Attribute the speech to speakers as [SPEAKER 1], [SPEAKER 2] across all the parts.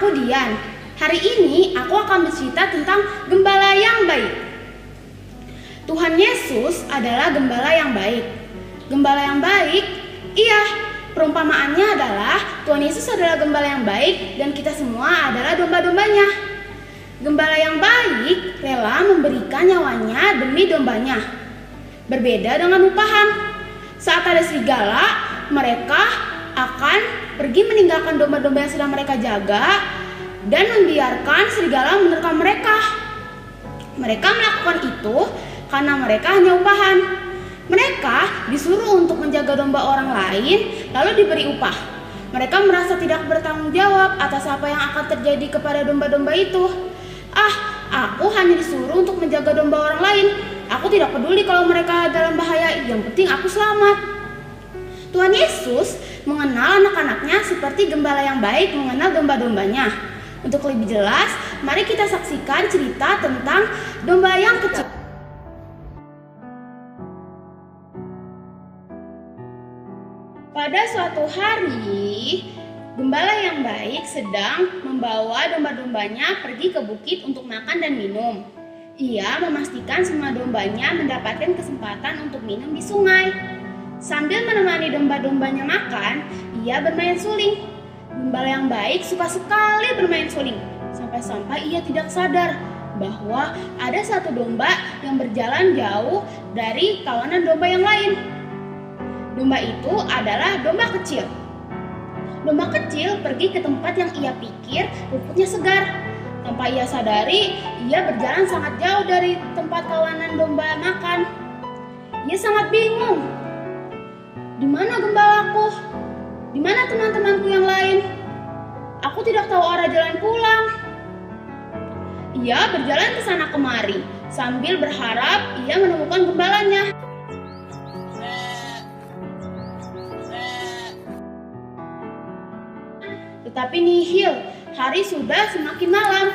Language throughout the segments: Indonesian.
[SPEAKER 1] aku Dian. Hari ini aku akan bercerita tentang gembala yang baik. Tuhan Yesus adalah gembala yang baik. Gembala yang baik? Iya, perumpamaannya adalah Tuhan Yesus adalah gembala yang baik dan kita semua adalah domba-dombanya. Gembala yang baik rela memberikan nyawanya demi dombanya. Berbeda dengan upahan. Saat ada serigala, mereka akan pergi meninggalkan domba-domba yang sedang mereka jaga dan membiarkan serigala menerkam mereka. Mereka melakukan itu karena mereka hanya upahan. Mereka disuruh untuk menjaga domba orang lain lalu diberi upah. Mereka merasa tidak bertanggung jawab atas apa yang akan terjadi kepada domba-domba itu. Aku hanya disuruh untuk menjaga domba orang lain. Aku tidak peduli kalau mereka dalam bahaya, yang penting aku selamat. Tuhan Yesus mengenal anak-anaknya seperti gembala yang baik mengenal domba-dombanya. Untuk lebih jelas, mari kita saksikan cerita tentang domba yang kecil. Pada suatu hari, gembala yang baik sedang membawa domba-dombanya pergi ke bukit untuk makan dan minum. Ia memastikan semua dombanya mendapatkan kesempatan untuk minum di sungai. Sambil menemani domba-dombanya makan, ia bermain suling. Gembala yang baik suka sekali bermain suling, sampai-sampai ia tidak sadar bahwa ada satu domba yang berjalan jauh dari kawanan domba yang lain. Domba itu adalah domba kecil. Domba kecil pergi ke tempat yang ia pikir rumputnya segar. Tanpa ia sadari, ia berjalan sangat jauh dari tempat kawanan domba makan. Ia sangat bingung. Di mana gembalaku? Di mana teman-temanku yang lain? Aku tidak tahu arah jalan pulang. Ia berjalan ke sana kemari sambil berharap ia menemukan gembalanya. Tetapi nihil, hari sudah semakin malam.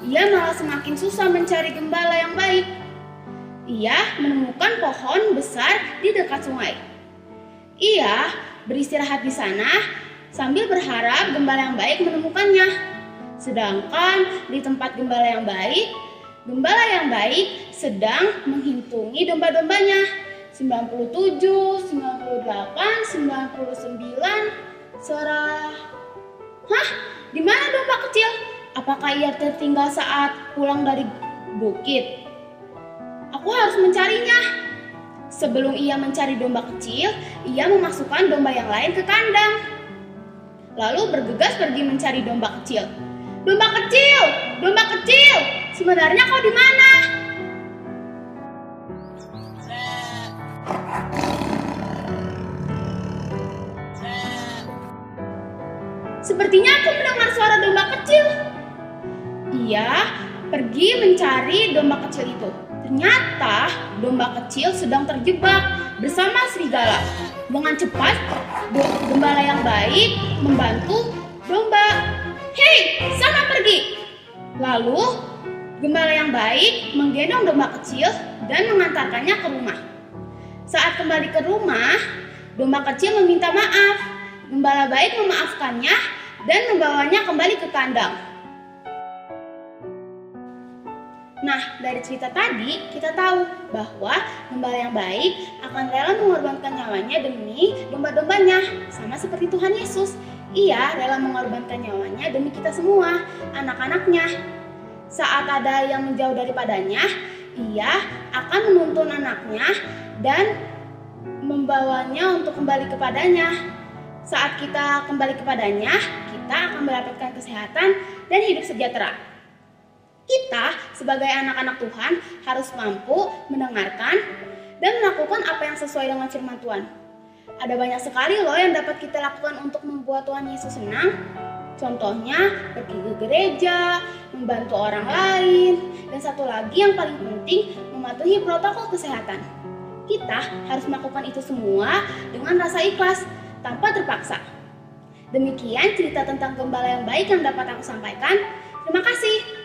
[SPEAKER 1] Ia malah semakin susah mencari gembala yang baik. Ia menemukan pohon besar di dekat sungai. Ia beristirahat di sana sambil berharap gembala yang baik menemukannya. Sedangkan di tempat gembala yang baik sedang menghitungi domba-dombanya. 97, 98, 99, Di mana domba kecil? Apakah ia tertinggal saat pulang dari bukit? Aku harus mencarinya. Sebelum ia mencari domba kecil, ia memasukkan domba yang lain ke kandang. Lalu bergegas pergi mencari domba kecil. Domba kecil, domba kecil, sebenarnya kau di mana? Sepertinya aku mendengar suara domba kecil. Ia pergi mencari domba kecil itu. Ternyata domba kecil sedang terjebak bersama serigala. Dengan cepat, gembala yang baik membantu domba. Hei, sana pergi! Lalu, gembala yang baik menggendong domba kecil dan mengantarkannya ke rumah. Saat kembali ke rumah, domba kecil meminta maaf. Gembala baik memaafkannya dan membawanya kembali ke kandang. Nah, dari cerita tadi kita tahu bahwa gembala yang baik akan rela mengorbankan nyawanya demi domba-dombanya, sama seperti Tuhan Yesus. Ia rela mengorbankan nyawanya demi kita semua, anak-anaknya. Saat ada yang menjauh daripadanya, ia akan menuntun anaknya dan membawanya untuk kembali kepadanya. Saat kita kembali kepadanya, kita akan mendapatkan kesehatan dan hidup sejahtera. Kita sebagai anak-anak Tuhan harus mampu mendengarkan dan melakukan apa yang sesuai dengan firman Tuhan. Ada banyak sekali loh yang dapat kita lakukan untuk membuat Tuhan Yesus senang. Contohnya pergi ke gereja, membantu orang lain, dan satu lagi yang paling penting, mematuhi protokol kesehatan. Kita harus melakukan itu semua dengan rasa ikhlas, tanpa terpaksa. Demikian cerita tentang gembala yang baik yang dapat aku sampaikan. Terima kasih.